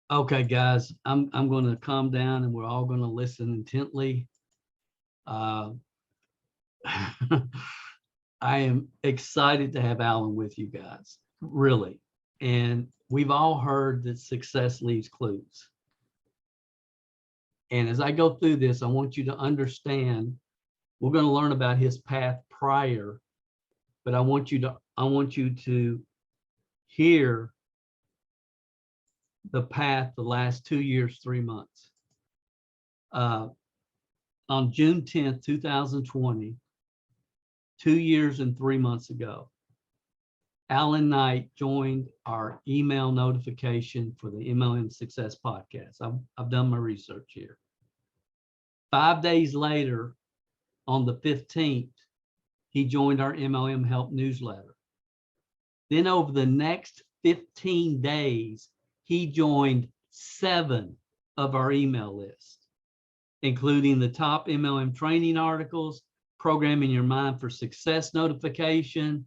Okay, guys, I'm going to calm down and we're all going to listen intently. Uh, I am excited to have Alan with you guys, really. And we've all heard that success leaves clues. And as I go through this, I want you to understand, we're going to learn about his path prior, but I want you to hear the path the last 2 years, 3 months. On June 10th, 2020, 2 years and 3 months ago, Alan Knight joined our email notification for the MLM Success Podcast. I've done my research here. 5 days later, on the 15th, he joined our MLM Help newsletter. Then over the next 15 days, he joined 7 of our email lists, including the top MLM training articles, Programming Your Mind for Success notification.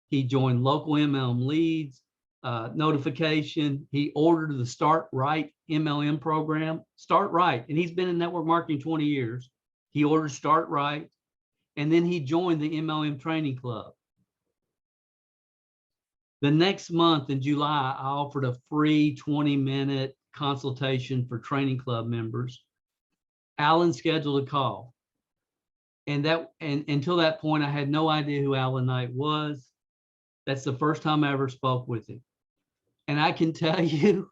He joined local MLM leads notification. He ordered the Start Right MLM program, Start Right. And he's been in network marketing 20 years. He ordered Start Right. And then he joined the MLM training club. The next month in July, I offered a free 20-minute consultation for training club members. Alan scheduled a call. And until that point, I had no idea who Alan Knight was. That's the first time I ever spoke with him. And I can tell you,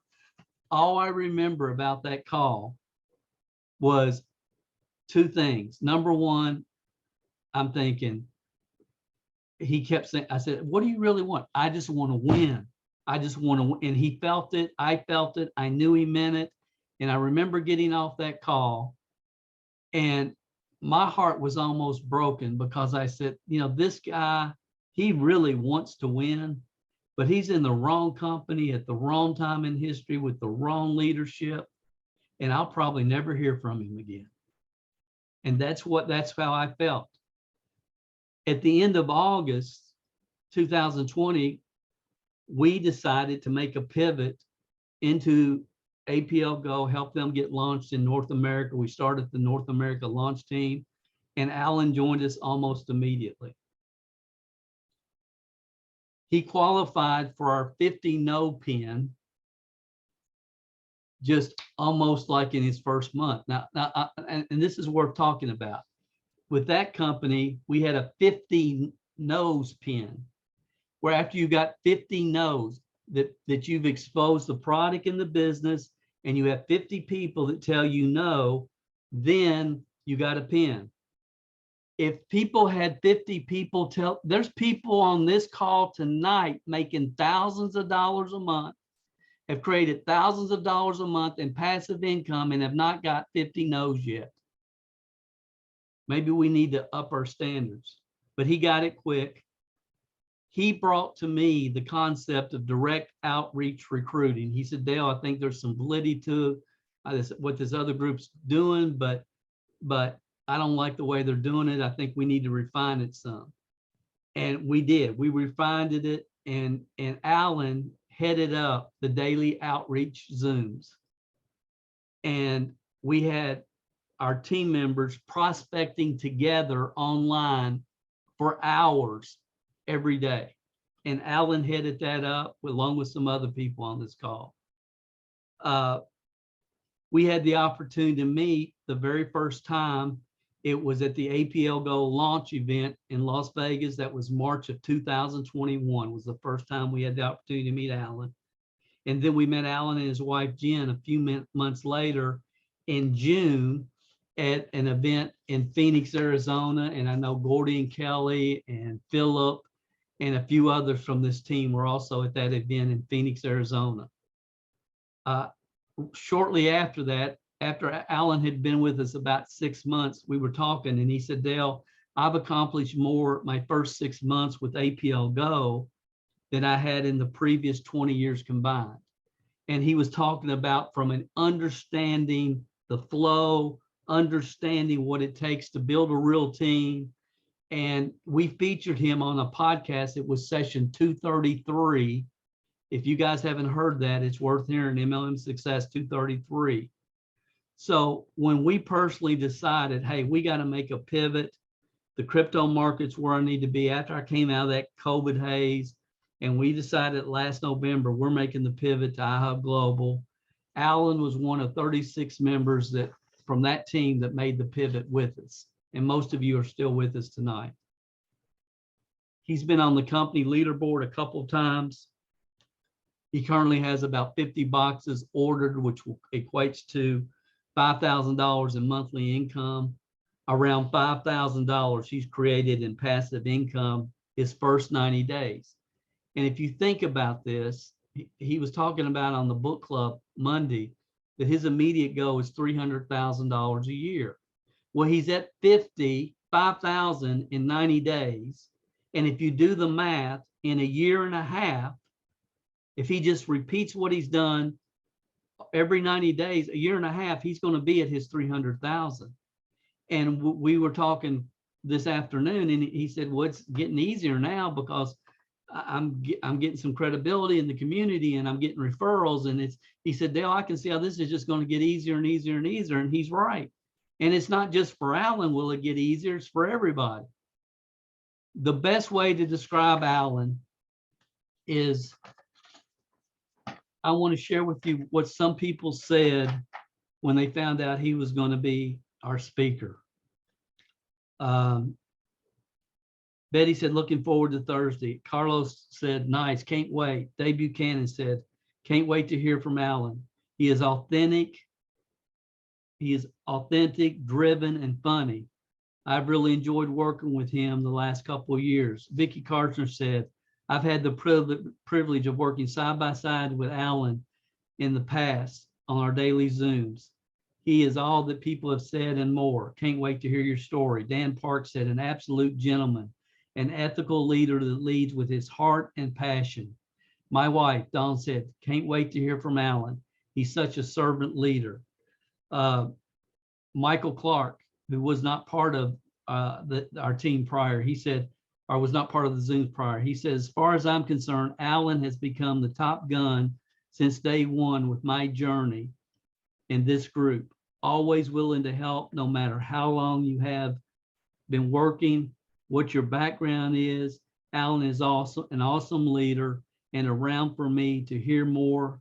all I remember about that call was 2 things. Number one, I'm thinking, he kept saying, I said, what do you really want? I just want to win. I just want to win. And he felt it. I felt it. I knew he meant it. And I remember getting off that call and my heart was almost broken because I said, this guy, he really wants to win, but he's in the wrong company at the wrong time in history with the wrong leadership. And I'll probably never hear from him again. And that's how I felt. At the end of August 2020, we decided to make a pivot into APLGO, help them get launched in North America. We started the North America launch team, and Alan joined us almost immediately. He qualified for our 50 no pin just almost like in his first month. Now, and this is worth talking about. With that company, we had a 50 no's pin, where after you got 50 no's that you've exposed the product and the business, and you have 50 people that tell you no, then you got a pin. If people had 50 people there's people on this call tonight making thousands of dollars a month, have created thousands of dollars a month in passive income and have not got 50 no's yet. Maybe we need to up our standards, but he got it quick. He brought to me the concept of direct outreach recruiting. He said, Dale, I think there's some validity to what this other group's doing, but I don't like the way they're doing it. I think we need to refine it some. And we did. We refined it, and Alan headed up the daily outreach Zooms. And we had our team members prospecting together online for hours every day. And Alan headed that up along with some other people on this call. We had the opportunity to meet the very first time. It was at the APLGO Launch event in Las Vegas. That was March of 2021, was the first time we had the opportunity to meet Alan. And then we met Alan and his wife, Jen, a few months later in June at an event in Phoenix, Arizona. And I know Gordy and Kelly and Philip and a few others from this team were also at that event in Phoenix, Arizona. Shortly after that, after Alan had been with us about 6 months, we were talking and he said, Dale, I've accomplished more my first 6 months with APLGO than I had in the previous 20 years combined. And he was talking about from an understanding the flow, understanding what it takes to build a real team. And we featured him on a podcast. It was session 233. If you guys haven't heard that, it's worth hearing. MLM Success 233. So when we personally decided, hey, we got to make a pivot, the crypto market's where I need to be after I came out of that COVID haze, and we decided last November, we're making the pivot to IHub Global. Alan was one of 36 members that from that team that made the pivot with us. And most of you are still with us tonight. He's been on the company leaderboard a couple of times. He currently has about 50 boxes ordered, which equates to $5,000 in monthly income. Around $5,000 he's created in passive income his first 90 days. And if you think about this, he was talking about on the book club Monday that his immediate goal is $300,000 a year. Well, he's at 5,000 in 90 days. And if you do the math, in a year and a half, if he just repeats what he's done every 90 days, a year and a half, he's going to be at his 300,000. And we were talking this afternoon, and he said, well, it's getting easier now because I'm getting some credibility in the community and I'm getting referrals. And he said, Dale, I can see how this is just going to get easier and easier and easier. And he's right. And it's not just for Alan will it get easier, it's for everybody. The best way to describe Alan is, I want to share with you what some people said when they found out he was going to be our speaker. Betty said, looking forward to Thursday. Carlos said, nice, can't wait. Dave Buchanan said, can't wait to hear from Alan. He is authentic, driven, and funny. I've really enjoyed working with him the last couple of years. Vicky Karchner said, I've had the privilege of working side by side with Alan in the past on our daily Zooms. He is all that people have said and more. Can't wait to hear your story. Dan Park said, an absolute gentleman, an ethical leader that leads with his heart and passion. My wife, Dawn, said, can't wait to hear from Alan. He's such a servant leader. Michael Clark, who was not part of our team prior, he said, or was not part of the Zooms prior. He says, as far as I'm concerned, Alan has become the top gun since day one with my journey in this group. Always willing to help no matter how long you have been working, what your background is. Alan is also an awesome leader and around for me to hear more.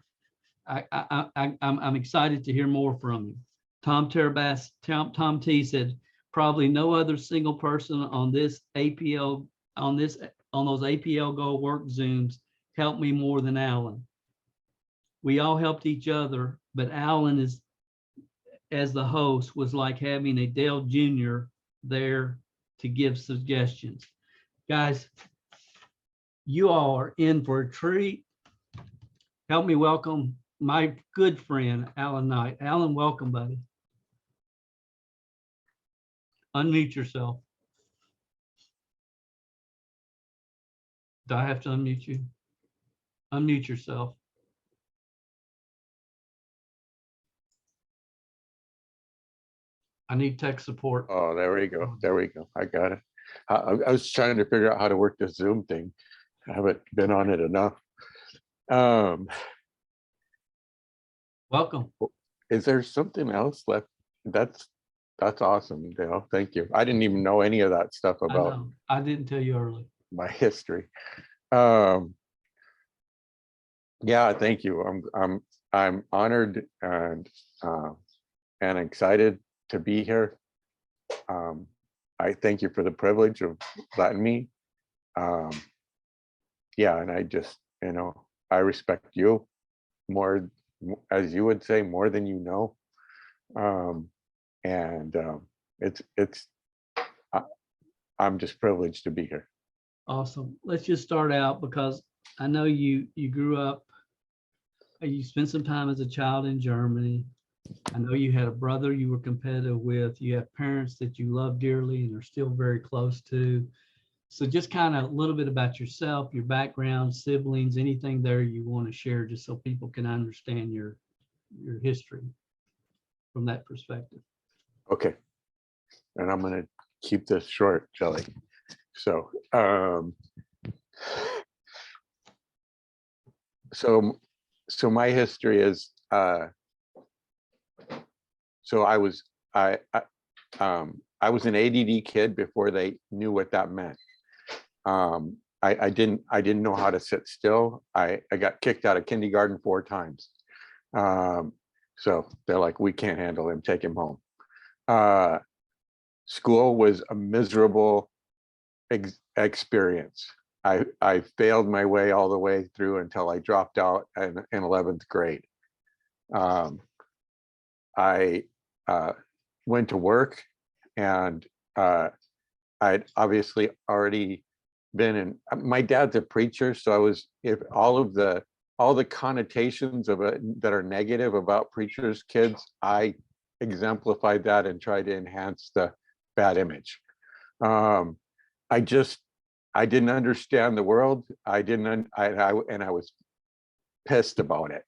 I'm excited to hear more from you. Tom Terabas, Tom T said, probably no other single person on this APL, on those APLGO work Zooms helped me more than Alan. We all helped each other, but Alan is, as the host, was like having a Dale Jr. there to give suggestions. Guys, you all are in for a treat. Help me welcome my good friend, Alan Knight. Alan, welcome, buddy. Unmute yourself. Do I have to unmute you? Unmute yourself. I need tech support. Oh, there we go. There we go. I got it. I was trying to figure out how to work this Zoom thing. I haven't been on it enough. Welcome. Is there something else left? That's awesome, Dale. Thank you. I didn't even know any of that stuff about I didn't tell you early. my history. Yeah, thank you. I'm honored and excited to be here. I thank you for the privilege of letting me. Yeah, and I just, I respect you more, as you would say, more than you know. I'm just privileged to be here. Awesome. Let's just start out because I know you grew up, you spent some time as a child in Germany. I know you had a brother you were competitive with. You have parents that you love dearly and are still very close to. So just kind of a little bit about yourself, your background, siblings, anything there you want to share, just so people can understand your history from that perspective. Okay. And I'm going to keep this short, Jelly. So so my history is, so I was an ADD kid before they knew what that meant. I didn't know how to sit still. I got kicked out of kindergarten 4 times. So they're like, we can't handle him, take him home. School was a miserable experience. I failed my way all the way through until I dropped out in 11th grade. I went to work, and I'd obviously already been in, my dad's a preacher, so I was, if all the connotations of it that are negative about preachers' kids, I exemplified that and tried to enhance the bad image. I didn't understand the world. I was pissed about it.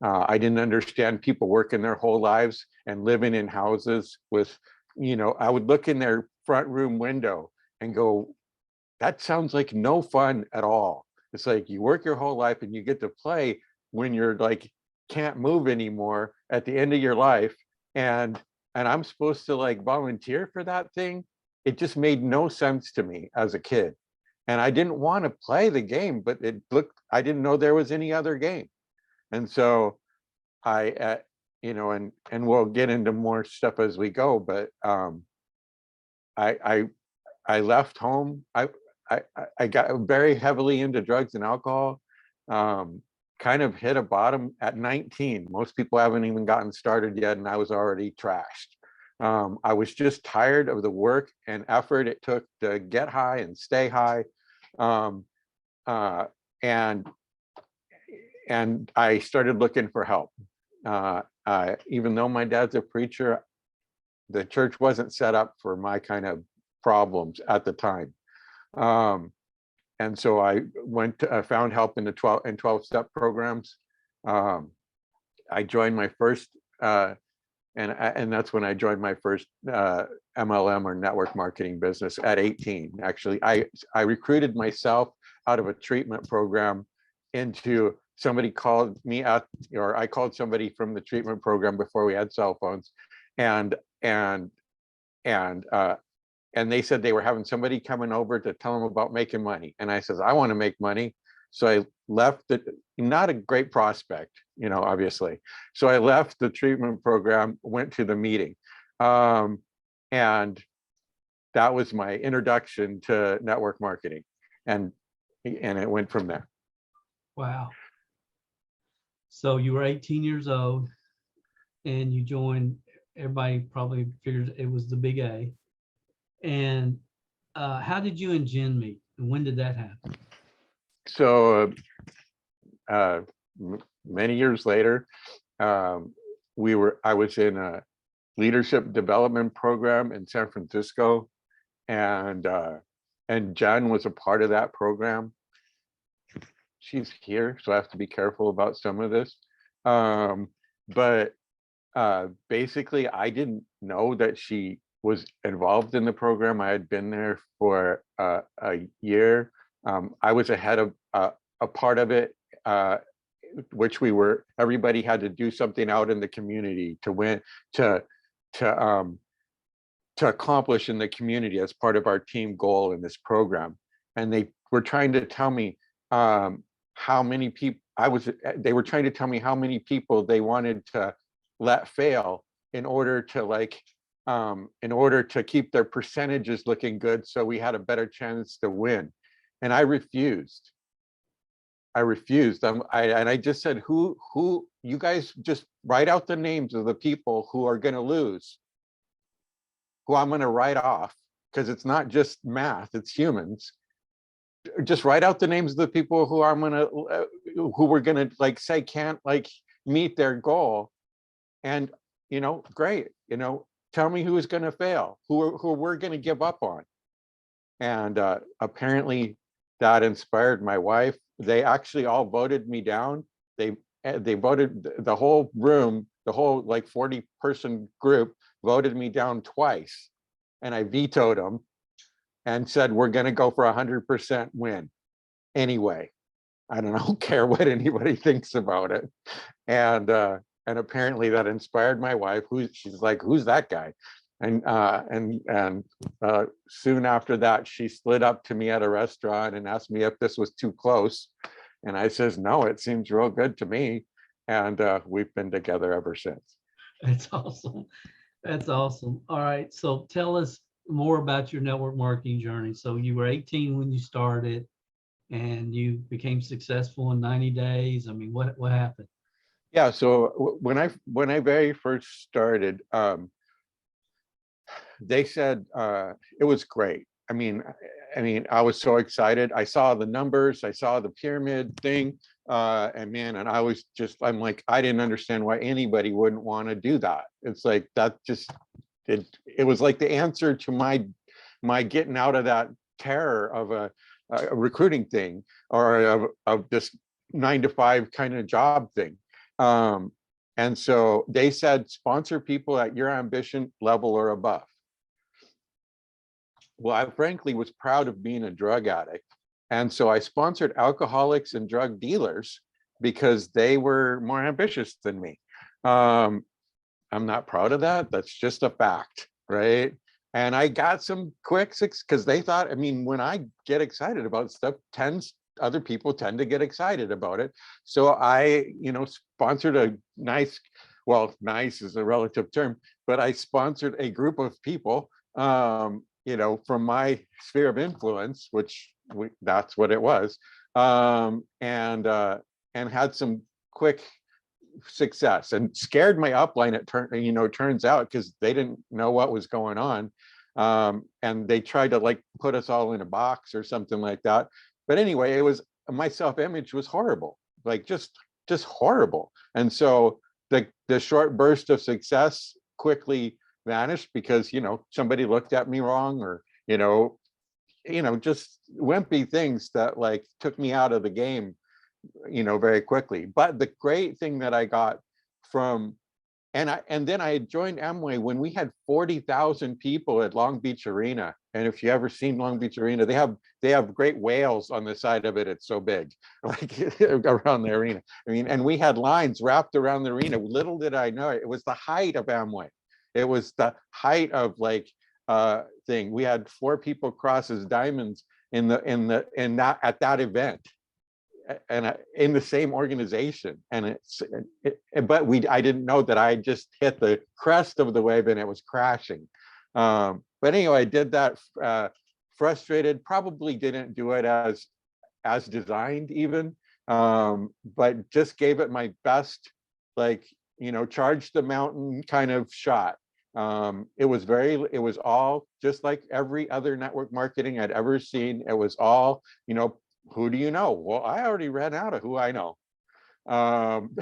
I didn't understand people working their whole lives and living in houses with, I would look in their front room window and go, that sounds like no fun at all. It's like you work your whole life and you get to play when you're like, can't move anymore at the end of your life. And I'm supposed to like volunteer for that thing. It just made no sense to me as a kid. And I didn't want to play the game, but I didn't know there was any other game. And so I, and we'll get into more stuff as we go, but I left home. I got very heavily into drugs and alcohol, kind of hit a bottom at 19. Most people haven't even gotten started yet, and I was already trashed. I was just tired of the work and effort it took to get high and stay high. And I started looking for help. Even though my dad's a preacher, the church wasn't set up for my kind of problems at the time. And so I found help in the 12-step programs. I joined my first, and that's when I joined my first MLM or network marketing business at 18. Actually, I recruited myself out of a treatment program into, somebody called me out, or I called somebody from the treatment program before we had cell phones, and they said they were having somebody coming over to tell them about making money. And I says, I want to make money. So I left it, not a great prospect, obviously. So I left the treatment program, went to the meeting. And that was my introduction to network marketing. And it went from there. Wow. So you were 18 years old and you joined, everybody probably figures it was the big A. And how did you and Jen meet? And when did that happen? So many years later, I was in a leadership development program in San Francisco, and Jen was a part of that program. She's here, so I have to be careful about some of this. But basically, I didn't know that she was involved in the program. I had been there for a year. I was ahead of a part of it, which everybody had to do something out in the community to win, to accomplish in the community as part of our team goal in this program. And they were trying to tell me how many people they were trying to tell me how many people they wanted to let fail in order to keep their percentages looking good, so we had a better chance to win. And I refused. And I just said, who you guys just write out the names of the people who are going to lose, who I'm going to write off, because it's not just math, it's humans. Just write out the names of the people who we're going to say can't meet their goal. And, great, tell me who is going to fail, who we're going to give up on. And apparently that inspired my wife. They actually all voted me down. They voted, the whole room, the whole 40-person group voted me down twice. And I vetoed them and said, we're going to go for 100% win anyway. I don't care what anybody thinks about it. And apparently that inspired my wife, she's like, who's that guy? And soon after that, she slid up to me at a restaurant and asked me if this was too close. And I says, no, it seems real good to me. And we've been together ever since. That's awesome. That's awesome. All right. So tell us more about your network marketing journey. So you were 18 when you started and you became successful in 90 days. I mean, what happened? Yeah. So when I very first started, they said it was great. I mean, I was so excited. I saw the numbers, I saw the pyramid thing, and man, and I'm like, I didn't understand why anybody wouldn't want to do that. It's like that just it was like the answer to my getting out of that terror of a recruiting thing or of this 9 to 5 kind of job thing. And so they said, sponsor people at your ambition level or above. Well, I frankly was proud of being a drug addict. And so I sponsored alcoholics and drug dealers because they were more ambitious than me. I'm not proud of that. That's just a fact, right? And I got some quick six because they thought, I mean, when I get excited about stuff, other people tend to get excited about it. So I, sponsored a nice is a relative term, but I sponsored a group of people, from my sphere of influence, which that's what it was, and had some quick success and scared my upline. It turns out, because they didn't know what was going on, and they tried to like put us all in a box or something like that. But anyway, it was, my self-image was horrible, like just horrible. And so the short burst of success quickly vanished because somebody looked at me wrong, or just wimpy things that like took me out of the game very quickly. But the great thing that I got from, and then I joined Amway when we had 40,000 people at Long Beach Arena. And if you ever seen Long Beach Arena, they have great whales on the side of it. It's so big, like around the arena. I mean, and we had lines wrapped around the arena. Little did I know, it was the height of Amway. It was the height of like thing. We had 4 people cross as diamonds in that at that event, and in the same organization. And I didn't know that I just hit the crest of the wave and it was crashing. But anyway, I did that, frustrated, probably didn't do it as designed even, but just gave it my best, like, charge the mountain kind of shot. It was all just like every other network marketing I'd ever seen. It was all, who do you know? Well, I already ran out of who I know. And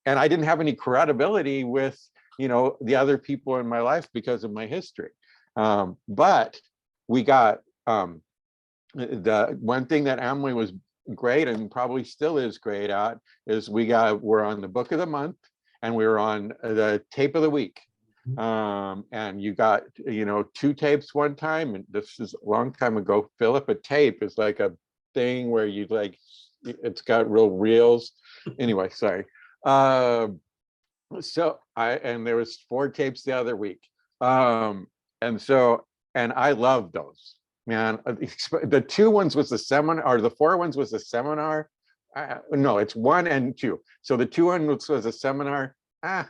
I didn't have any credibility with, the other people in my life because of my history. But we got, the one thing that Amway was great and probably still is great at is we're on the book of the month and we were on the tape of the week. And you got, 2 tapes one time, and this is a long time ago. Philip, a tape is like a thing where you like, it's got real reels. Anyway, sorry. And there was 4 tapes the other week. And I loved those, man. The 2 ones was the seminar, or the 4 ones was the seminar. No, it's 1 and 2. So the 2 ones was a seminar. I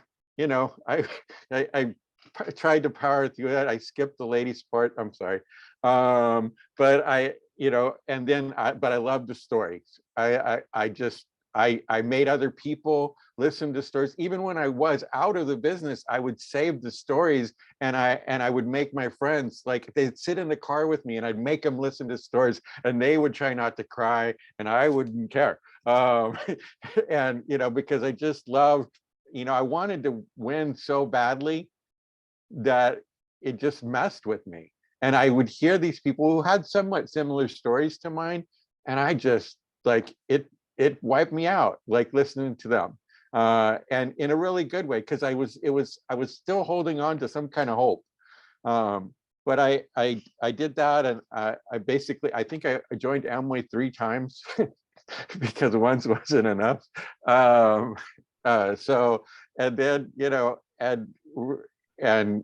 tried to power through that. I skipped the ladies part. I'm sorry. But I love the stories. I made other people listen to stories. Even when I was out of the business, I would save the stories, and I would make my friends, like, they'd sit in the car with me and I'd make them listen to stories, and they would try not to cry and I wouldn't care. And because I just loved, I wanted to win so badly that it just messed with me. And I would hear these people who had somewhat similar stories to mine, and I just, like, it wiped me out, like, listening to them, and in a really good way, because I was still holding on to some kind of hope. but I did that, and I basically, I think I joined Amway 3 times because once wasn't enough. So, and then, you know, and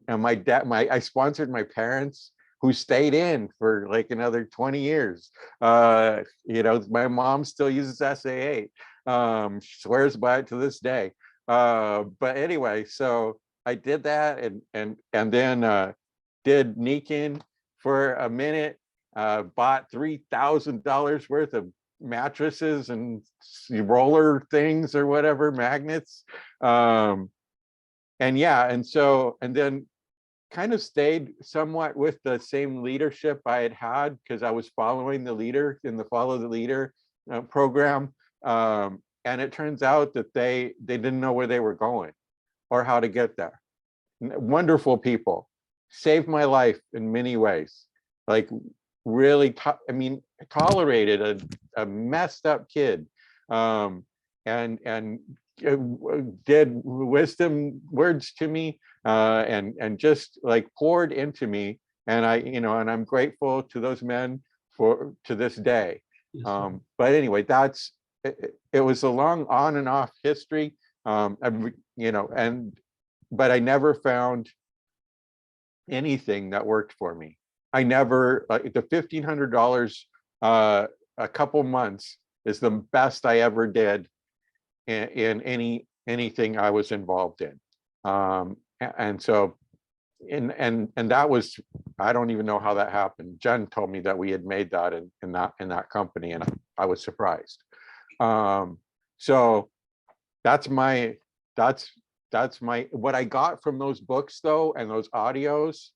my dad, I sponsored my parents, who stayed in for like another 20 years. You know, my mom still uses SA8, swears by it to this day. But anyway, so I did that, and then did Nikin for a minute, bought $3,000 worth of mattresses and roller things or whatever, magnets. And yeah, and so, and then kind of stayed somewhat with the same leadership I had had, because I was following the leader in the Follow the Leader program. And it turns out that they didn't know where they were going or how to get there. Wonderful people, saved my life in many ways. Like really, I mean, tolerated a messed up kid, and did wisdom words to me, and just like poured into me. And you know, and I'm grateful to those men to this day. Yes, sir. But anyway, it was a long on and off history. You know, but I never found anything that worked for me. I never, like the $1,500 a couple months is the best I ever did in anything I was involved in. And so, and that was, I don't even know how that happened. Jen told me that we had made that in that company, and I was surprised. So that's my what I got from those books though, and those audios,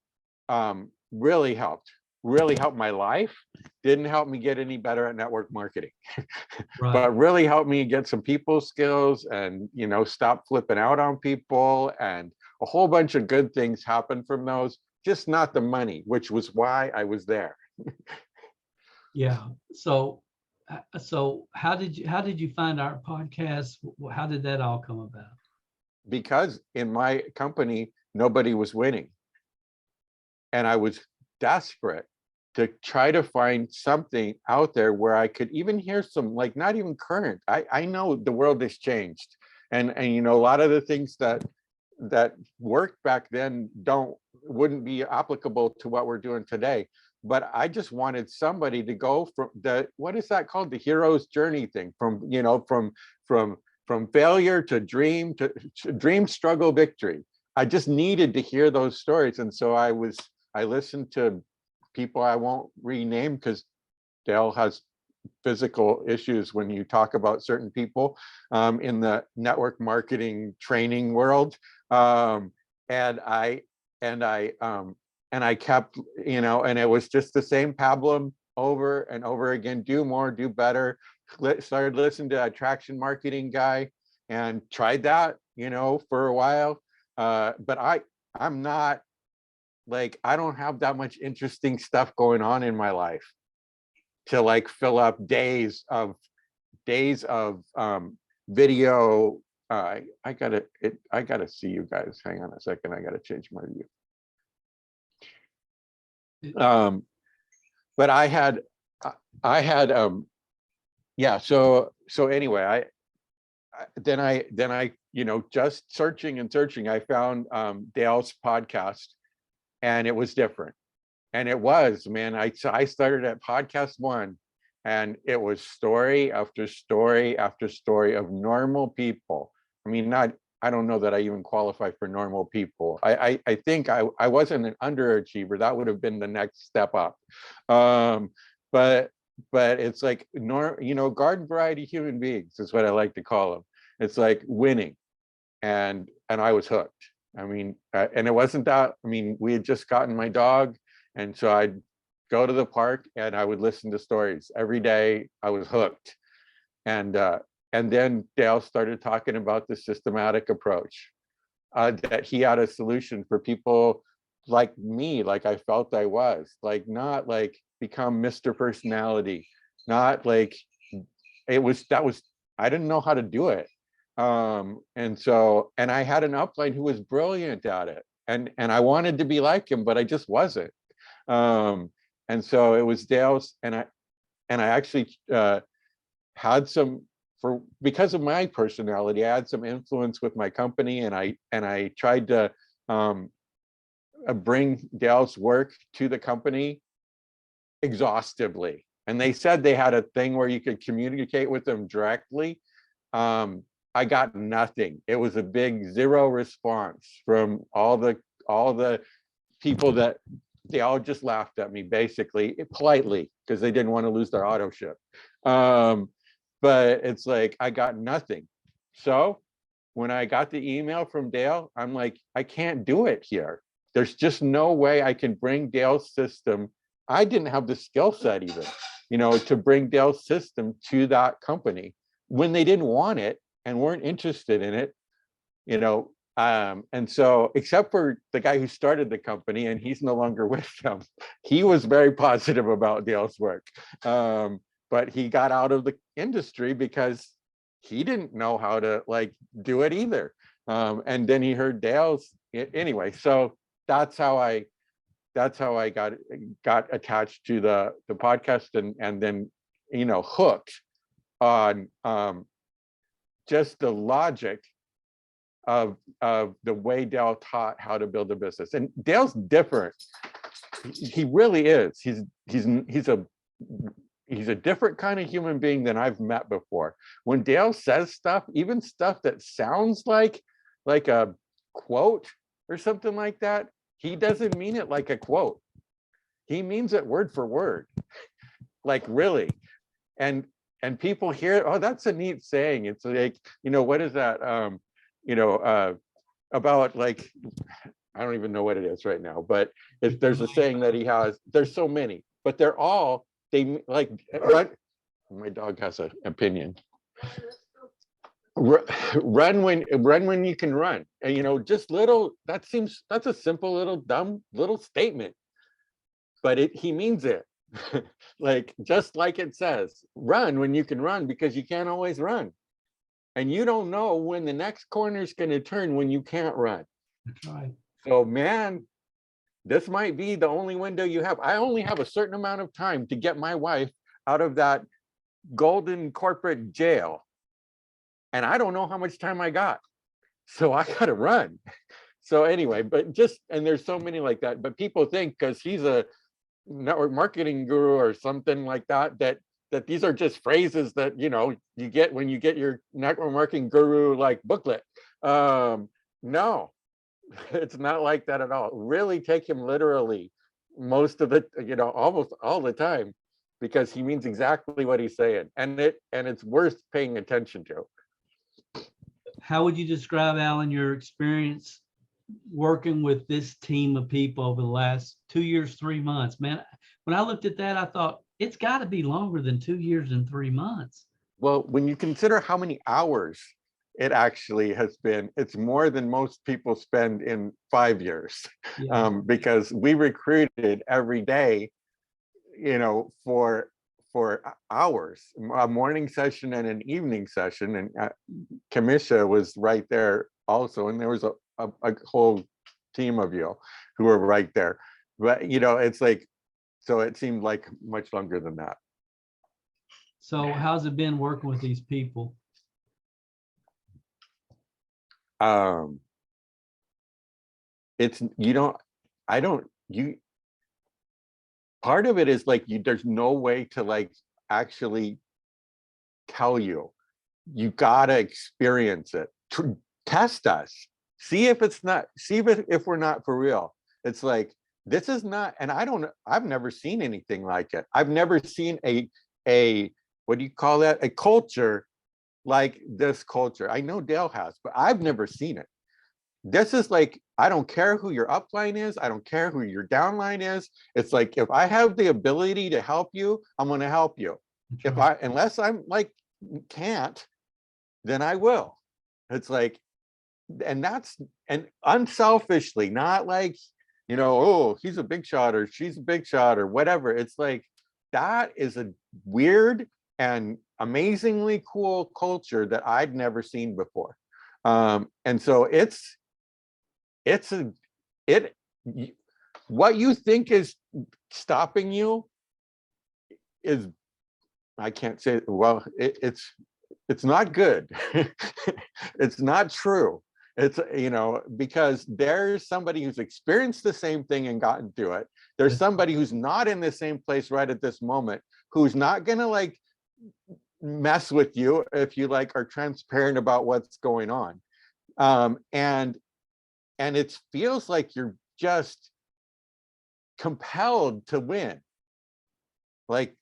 really helped my life. Didn't help me get any better at network marketing, Right. but really helped me get some people skills, and, you know, stop flipping out on people, and a whole bunch of good things happened from those, just not the money, which was why I was there. Yeah. So how did you find our podcast? How did that all come about? Because in my company, nobody was winning. And I was desperate to try to find something out there where I could even hear some, like, not even current. I know the world has changed. And you know, a lot of the things that worked back then wouldn't be applicable to what we're doing today. But I just wanted somebody to go from what is that called? The hero's journey thing, from, you know, from failure to dream, struggle, victory. I just needed to hear those stories. And so I listened to people I won't rename, because Dale has physical issues when you talk about certain people in the network marketing training world. And I kept, you know, and it was just the same pablum over and over again: do more, do better. Started listening to attraction marketing guy and tried that, you know, for a while. But I'm not, like, I don't have that much interesting stuff going on in my life to like fill up days of video. I gotta see you guys. Hang on a second. I gotta change my view. But I had yeah. So anyway, then I, you know, just searching, I found Dale's podcast, and it was different. And it was, man, I started at podcast 1, and it was story after story after story of normal people. I mean, I don't know that I even qualify for normal people. I think I wasn't an underachiever. That would have been the next step up. But it's like, you know, garden variety human beings is what I like to call them. It's like winning, and I was hooked. I mean, and it wasn't that, I mean, we had just gotten my dog, and so I'd go to the park and I would listen to stories every day. I was hooked. And then Dale started talking about the systematic approach, that he had a solution for people like me, like I felt I was, like, not like become Mr. Personality, not like I didn't know how to do it. And I had an upline who was brilliant at it. And I wanted to be like him, but I just wasn't. And so it was Dale's, and I actually had some, because of my personality, I had some influence with my company, and I tried to bring Dale's work to the company exhaustively. And they said they had a thing where you could communicate with them directly. I got nothing. It was a big zero response from all the people that they all just laughed at me, basically, politely, because they didn't want to lose their auto ship. But it's like, I got nothing. So when I got the email from Dale, I'm like, I can't do it here. There's just no way I can bring Dale's system. I didn't have the skill set even, to bring Dale's system to that company when they didn't want it and weren't interested in it, and so, except for the guy who started the company, and he's no longer with them, he was very positive about Dale's work. But he got out of the industry because he didn't know how to do it either. And then he heard Dale's anyway. So that's how I got attached to the podcast, and then hooked on just the logic of the way Dale taught how to build a business. And Dale's different. He really is. He's a different kind of human being than I've met before. When Dale says stuff, even stuff that sounds like a quote or something like that, he doesn't mean it like a quote. He means it word for word, really. And people hear, oh, that's a neat saying. It's like, what is that? About I don't even know what it is right now, but if there's a saying that he has, there's so many, but they're all, my dog has an opinion. Run when you can run. And just that's a simple little dumb little statement, but he means it. Just like it says, run when you can run, because you can't always run. And you don't know when the next corner is going to turn when you can't run. That's right. So, man, this might be the only window you have. I only have a certain amount of time to get my wife out of that golden corporate jail. And I don't know how much time I got. So I got to run. So anyway, and there's so many like that. But people think because he's a network marketing guru or something like that, that these are just phrases that you get when you get your network marketing guru booklet. No, it's not like that at all. Really take him literally most of it, almost all the time, because he means exactly what he's saying, and it's worth paying attention to. How would you describe, Alan, your experience working with this team of people over the last 2 years, 3 months? Man, when I looked at that, I thought it's got to be longer than 2 years and 3 months. Well, when you consider how many hours it actually has been, it's more than most people spend in 5 years. Yeah. Because we recruited every day, for hours, a morning session and an evening session. And Kamisha was right there also. And there was a whole team of you who were right there. But, it's so it seemed like much longer than that. So how's it been working with these people? It's, part of it is there's no way to actually tell you. You gotta experience it. Test us. See if if we're not for real. It's this is not, and I've never seen anything like it. I've never seen a what do you call that? A culture like this culture. I know Dale has, but I've never seen it. This is I don't care who your upline is. I don't care who your downline is. It's if I have the ability to help you, I'm going to help you. Unless I'm can't, then I will. It's and unselfishly, not oh, he's a big shot or she's a big shot or whatever. It's that is a weird and amazingly cool culture that I'd never seen before. And so what you think is stopping you is, I can't say, well, it's not good. It's not true. It's, you know, because there's somebody who's experienced the same thing and gotten through it. There's somebody who's not in the same place right at this moment, who's not gonna like mess with you if you like are transparent about what's going on. And it feels like you're just compelled to win. Like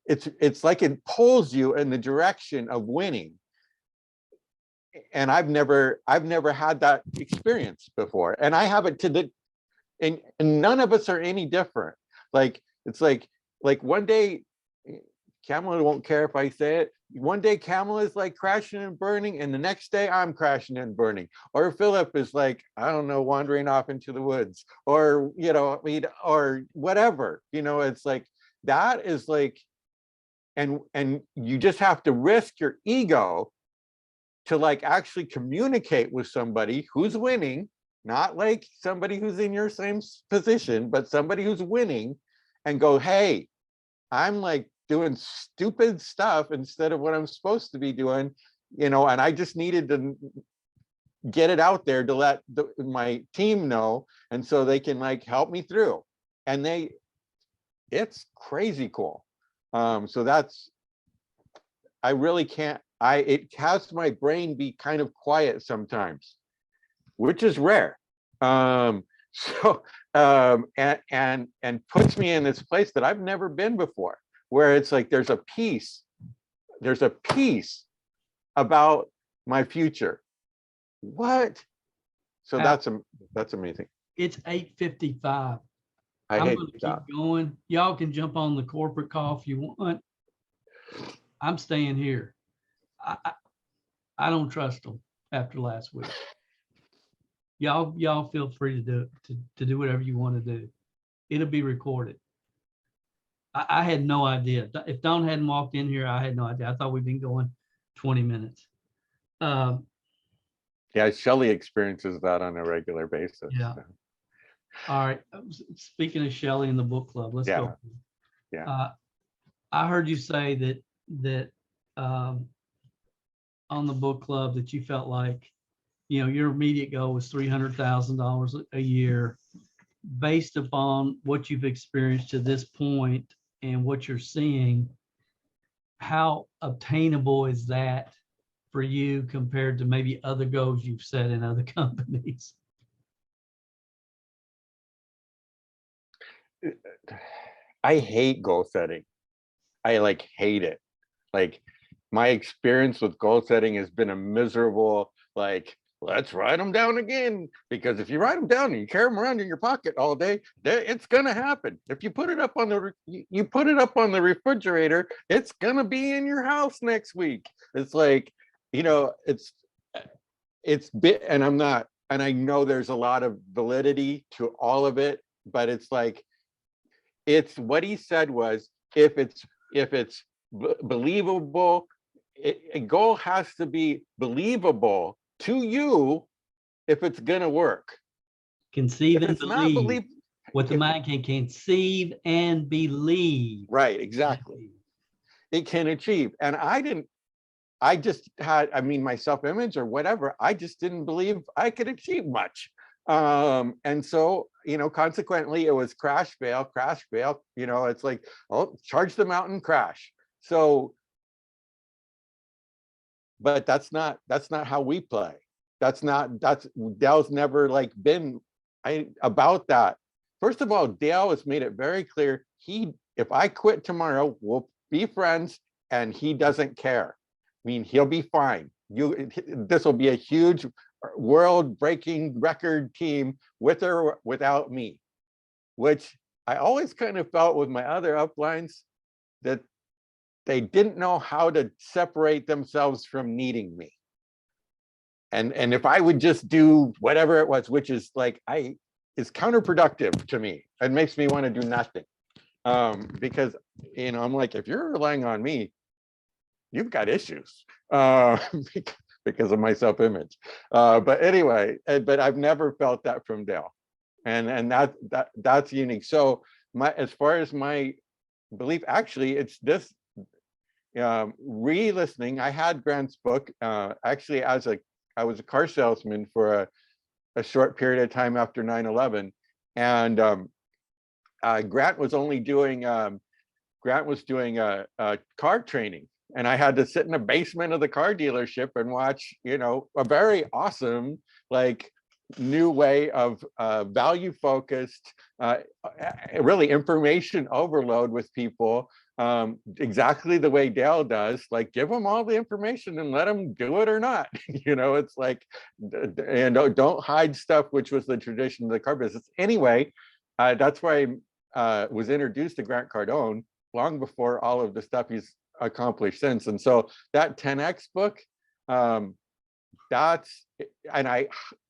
it's like it pulls you in the direction of winning. And I've never had that experience before. And I haven't and none of us are any different. Like, it's like one day, Kamala won't care if I say it. One day Kamala is like crashing and burning, and the next day I'm crashing and burning. Or Philip is like, I don't know, wandering off into the woods, or, you know, I mean, or whatever, you know, it's like, that is like, and you just have to risk your ego to like actually communicate with somebody who's winning, not like somebody who's in your same position, but somebody who's winning, and go, hey, I'm like doing stupid stuff instead of what I'm supposed to be doing, you know, and I just needed to get it out there to let my team know, and so they can like help me through. And it's crazy cool. So that's, I really can't, it has my brain be kind of quiet sometimes, which is rare. And puts me in this place that I've never been before, where it's like there's a peace about my future. What? So that's amazing. It's 8:55. I I'm hate gonna keep that. going. Y'all can jump on the corporate call if you want. I'm staying here. I don't trust them after last week. Y'all feel free to do whatever you want to do. It'll be recorded. I had no idea. If Don hadn't walked in here, I had no idea. I thought we'd been going 20 minutes. Yeah, Shelley experiences that on a regular basis. Yeah. So. All right. Speaking of Shelley and the book club, let's go. Yeah. I heard you say that on the book club that you felt like, you know, your immediate goal was $300,000 a year. Based upon what you've experienced to this point and what you're seeing, how obtainable is that for you compared to maybe other goals you've set in other companies? I hate goal setting. I like hate it. Like, my experience with goal setting has been a miserable, like, let's write them down again, because if you write them down and you carry them around in your pocket all day, it's gonna happen. If you put it up on the refrigerator, it's gonna be in your house next week. It's like, you know, it's bit, and I know there's a lot of validity to all of it, but it's like, it's what he said was, if it's believable, a goal has to be believable to you if it's gonna work. Conceive and believe. What the if, mind can conceive and believe. right, exactly. It can achieve. And I just had, I mean, my self-image or whatever, I just didn't believe I could achieve much. And so, you know, consequently, it was crash, fail, you know, it's like, oh, charge the mountain, crash. So, but that's not how we play. Dale's never like been about that. First of all, Dale has made it very clear, if I quit tomorrow, we'll be friends, and he doesn't care. I mean, he'll be fine. This will be a huge world-breaking record team with or without me, which I always kind of felt with my other uplines, that they didn't know how to separate themselves from needing me. And if I would just do whatever it was, which is like, is counterproductive to me. It makes me want to do nothing. Because, you know, I'm like, if you're relying on me, you've got issues. Because of my self-image. But anyway, but I've never felt that from Dale. And that's unique. So as far as my belief, actually, it's this re-listening. I had Grant's book actually I was a car salesman for a short period of time after 9/11, and Grant was only doing car training, and I had to sit in the basement of the car dealership and watch, a very awesome, like, new way of value focused, really information overload with people, exactly the way Dale does. Like, give them all the information and let them do it or not. It's like, and don't hide stuff, which was the tradition of the car business. Anyway, that's why I was introduced to Grant Cardone long before all of the stuff he's accomplished since. And so that 10X book, that's,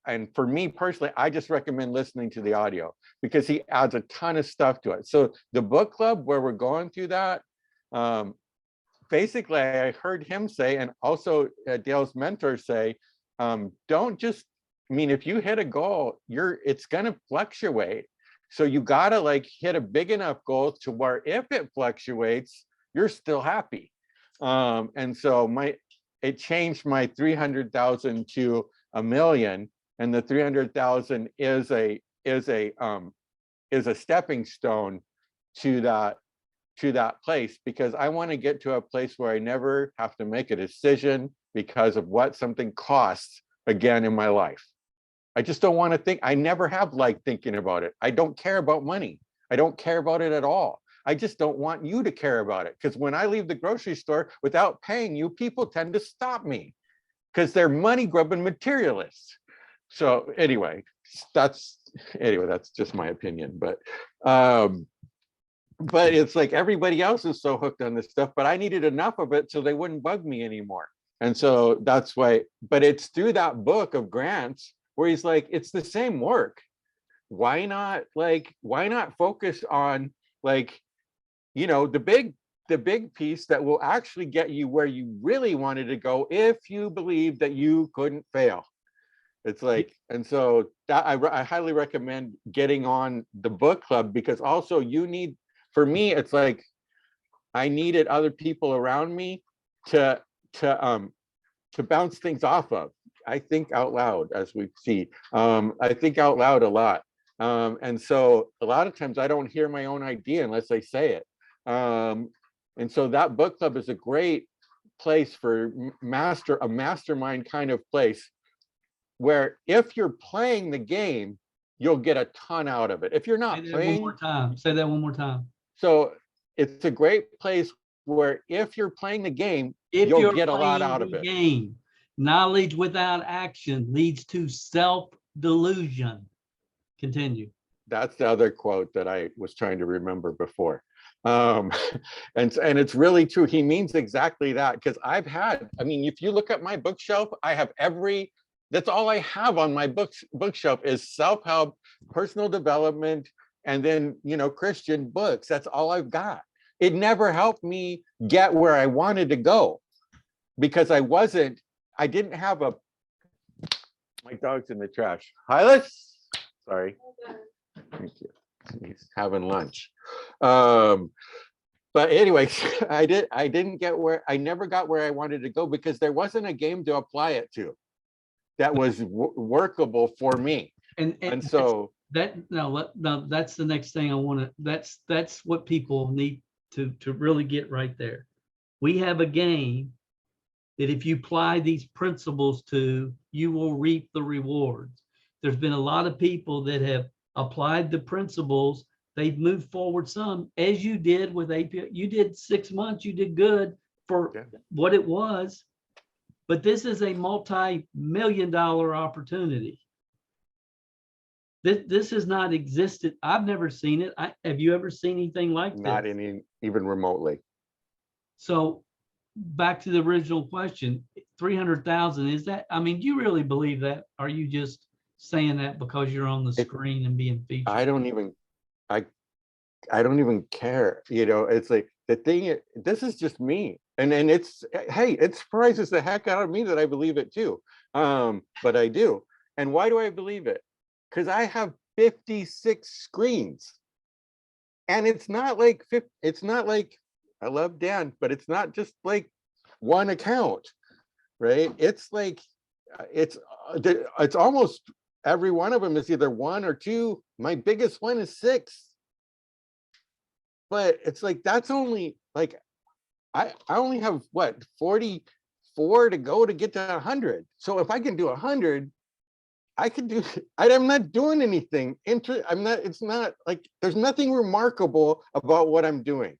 and for me personally, I just recommend listening to the audio because he adds a ton of stuff to it. So the book club where we're going through that, basically I heard him say, and also Dale's mentor say, don't just, if you hit a goal, it's gonna fluctuate. So you gotta like hit a big enough goal to where if it fluctuates, you're still happy. And so it changed my 300,000 to $1 million, and the 300,000 is a stepping stone to that place, because I want to get to a place where I never have to make a decision because of what something costs again in my life. I just don't want to think. I never have liked thinking about it. I don't care about money. I don't care about it at all. I just don't want you to care about it, because when I leave the grocery store without paying you, people tend to stop me because they're money grubbing materialists. So anyway, that's just my opinion. But it's like everybody else is so hooked on this stuff, but I needed enough of it so they wouldn't bug me anymore. And so that's why. But it's through that book of Grant's where he's like, it's the same work. Why not focus on, like, the big piece that will actually get you where you really wanted to go if you believe that you couldn't fail. It's like, and so that I highly recommend getting on the book club, because also for me, it's like I needed other people around me to bounce things off of. I think out loud, as we see. I think out loud a lot. And so a lot of times I don't hear my own idea unless I say it. And so that book club is a great place for a mastermind kind of place, where if you're playing the game, you'll get a ton out of it. If you're not playing, say that one more time. So it's a great place where if you're playing the game, you'll get a lot out of it. Game, knowledge without action leads to self-delusion. Continue. That's the other quote that I was trying to remember before. And it's really true. He means exactly that, because if you look at my bookshelf, I have that's all I have on my bookshelf is self-help, personal development, and then, Christian books. That's all I've got. It never helped me get where I wanted to go, because I didn't have my dog's in the trash. Hylas, sorry. Thank you. He's having lunch. But anyway, I never got where I wanted to go, because there wasn't a game to apply it to that was workable for me. And so that's the next thing I want to, that's what people need to really get right there. We have a game that if you apply these principles to, you will reap the rewards. There's been a lot of people that have applied the principles. They've moved forward some, as you did with APL. You did 6 months, you did good for what it was, but this is a multi-million-dollar opportunity. This has not existed. I've never seen it. Have you ever seen anything like this? Not even remotely. So back to the original question, 300,000, is that, do you really believe that? Are you just saying that because you're on the screen and being featured? I don't even care. It's like the thing, this is just me. And it's, hey, it surprises the heck out of me that I believe it too. But I do. And why do I believe it? Because I have 56 screens. and it's not like it's not like, I love Dan, but it's not just like one account, right? It's like it's almost every one of them is either one or two. My biggest one is 6. But it's like, that's only like, I only have what, 44 to go to get to 100. So if I can do 100, I could do, I'm not doing anything. It's not like, there's nothing remarkable about what I'm doing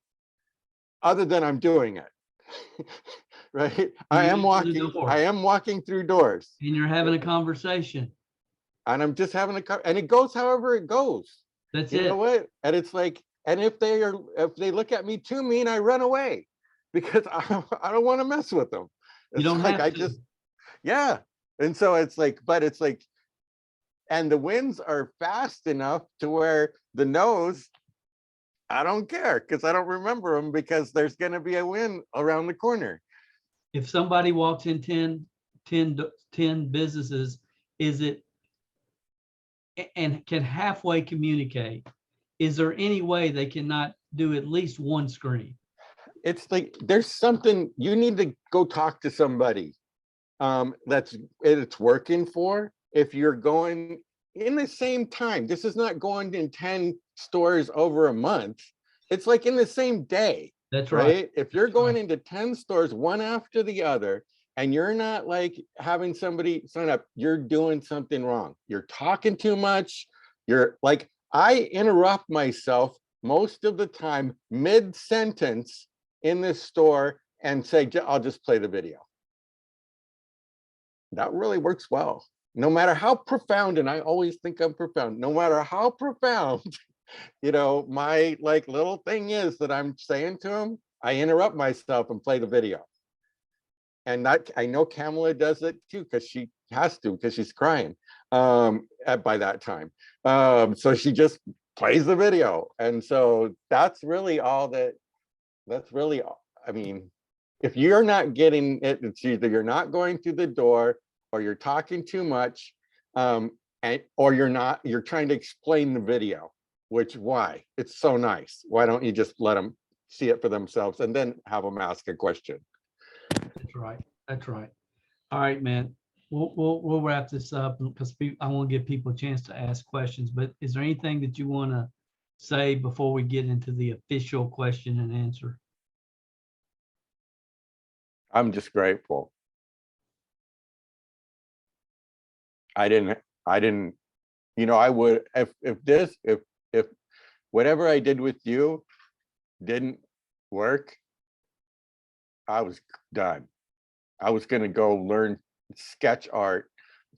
other than I'm doing it. Right? I am walking through doors. And you're having a conversation. And I'm just having and it goes however it goes. That's You it. know what? And it's like, and if they look at me too mean, I run away because I don't want to mess with them. You don't like have to. Yeah. And so it's like, but it's like, and the winds are fast enough to where the no's, I don't care because I don't remember them, because there's going to be a wind around the corner. If somebody walks in 10 businesses, is it, and can halfway communicate, is there any way they cannot do at least one screen? It's like, there's something, you need to go talk to somebody it's working for. If you're going in the same time, this is not going in 10 stores over a month. It's like in the same day. That's right. If you're going into 10 stores, one after the other, and you're not like having somebody sign up, you're doing something wrong. You're talking too much. You're like, I interrupt myself most of the time mid-sentence in this store and say, I'll just play the video. That really works well. No matter how profound, and I always think I'm profound, no matter how profound, my like little thing is that I'm saying to him, I interrupt myself and play the video. And I know Kamala does it too, because she has to, because she's crying by that time. So she just plays the video. And so that's really all that's really, I mean, if you're not getting it, it's either you're not going through the door, or you're talking too much, or you're trying to explain the video, why? It's so nice. Why don't you just let them see it for themselves and then have them ask a question? That's right. That's right. All right, man. We'll wrap this up because I want to give people a chance to ask questions. But is there anything that you want to say before we get into the official question and answer? I'm just grateful. I didn't, I would, if whatever I did with you didn't work, I was done. I was going to go learn sketch art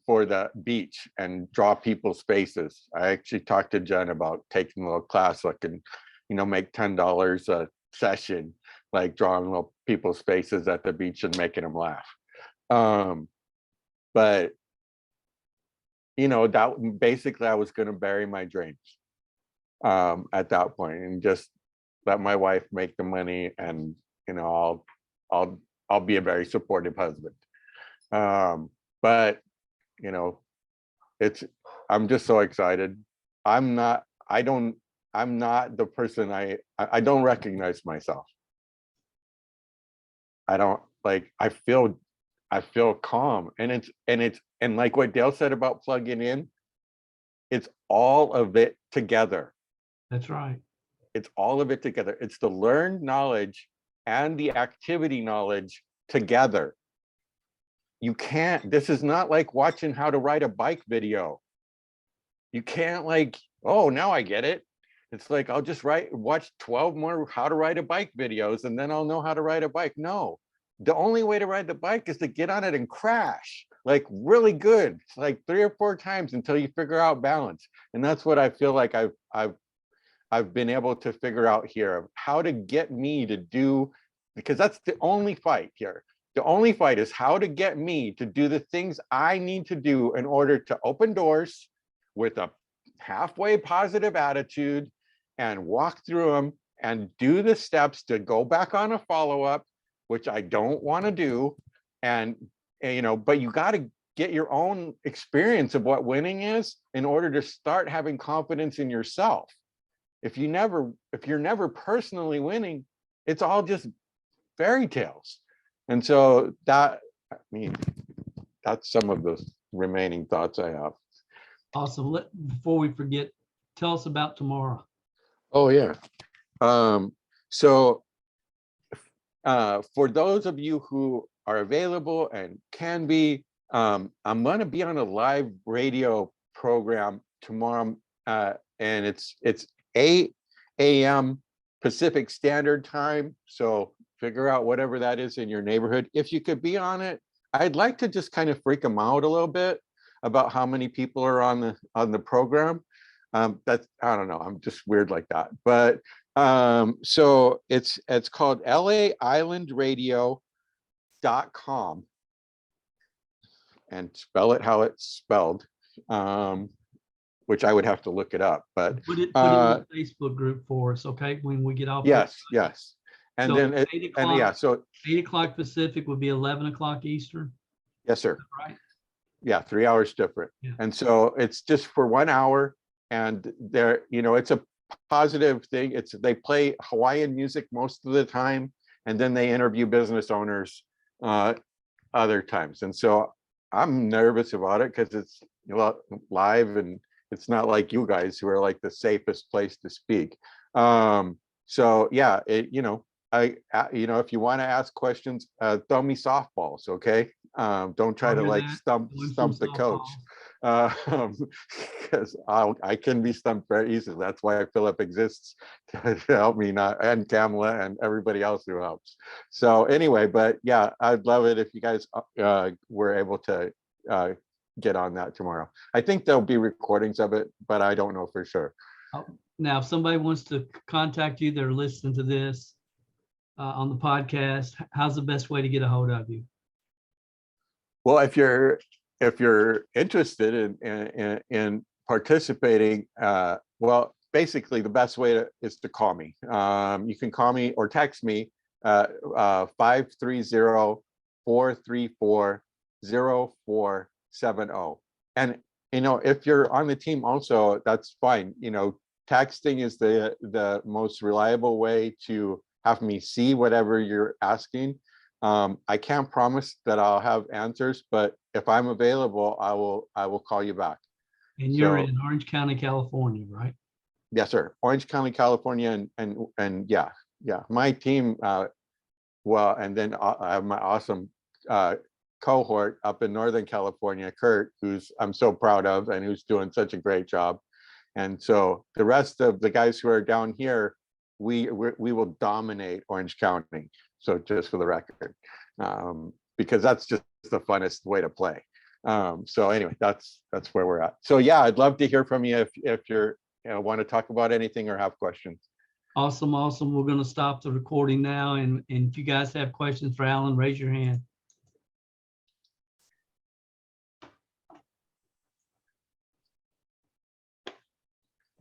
for the beach and draw people's faces. I actually talked to Jen about taking a little class so I can, make $10 a session, like drawing little people's faces at the beach and making them laugh. But that basically I was going to bury my dreams at that point and just let my wife make the money, and I'll be a very supportive husband. But I'm just so excited. I'm not the person I don't recognize myself. I don't like, I feel calm, and like what Dale said about plugging in, it's all of it together. That's right. It's all of it together. It's the learned knowledge and the activity knowledge together. You can't, this is not like watching how to ride a bike video. You can't like, oh, now I get it. It's like, I'll just watch 12 more how to ride a bike videos and then I'll know how to ride a bike. No, the only way to ride the bike is to get on it and crash like really good, like 3 or 4 times until you figure out balance. And that's what I feel like I've been able to figure out here, of how to get me to do, because that's the only fight here. The only fight is how to get me to do the things I need to do in order to open doors with a halfway positive attitude and walk through them and do the steps to go back on a follow-up, which I don't want to do. And but you got to get your own experience of what winning is in order to start having confidence in yourself. if you're never personally winning, it's all just fairy tales. And so that, I mean, that's some of the remaining thoughts I have. Awesome. Before we forget, tell us about tomorrow. Oh yeah. So for those of you who are available and can be, I'm going to be on a live radio program tomorrow, and it's 8 a.m. Pacific Standard Time. So figure out whatever that is in your neighborhood. If you could be on it, I'd like to just kind of freak them out a little bit about how many people are on the program. That's, I don't know, I'm just weird like that. But so it's called laislandradio.com, and spell it how it's spelled, which I would have to look it up. But put it in the Facebook group for us, okay? When we get off. Yes. And so then 8 o'clock, yeah, so 8 o'clock Pacific would be 11 o'clock Eastern. yes, sir. Right. Yeah, 3 hours different. Yeah. And so it's just for 1 hour, and there, it's a positive thing. They play Hawaiian music most of the time, and then they interview business owners other times. And so I'm nervous about it because it's live, and it's not like you guys who are like the safest place to speak. So yeah, if you want to ask questions, throw me softballs, okay? Don't try to like stump the coach, because I can be stumped very easily. That's why Philip exists, to help me, and Kamala and everybody else who helps. So anyway, but yeah, I'd love it if you guys were able to get on that tomorrow. I think there'll be recordings of it, but I don't know for sure. Now, if somebody wants to contact you, they're listening to this on the podcast, how's the best way to get a hold of you? Well, if you're interested in participating, well, basically the best way is to call me. You can call me or text me 530-434-0470. And if you're on the team also, that's fine. Texting is the most reliable way to have me see whatever you're asking. I can't promise that I'll have answers, but if I'm available, I will call you back. And you're in Orange County, California, right? Yes, sir. Orange County, California, and yeah. My team. Well, and then I have my awesome cohort up in Northern California, Kurt, who's I'm so proud of and who's doing such a great job. And so the rest of the guys who are down here, we will dominate Orange County. So just for the record, because that's just the funnest way to play. So anyway, that's where we're at. So yeah, I'd love to hear from you if you're want to talk about anything or have questions. Awesome. We're going to stop the recording now, and if you guys have questions for Alan, raise your hand.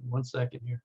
One second here.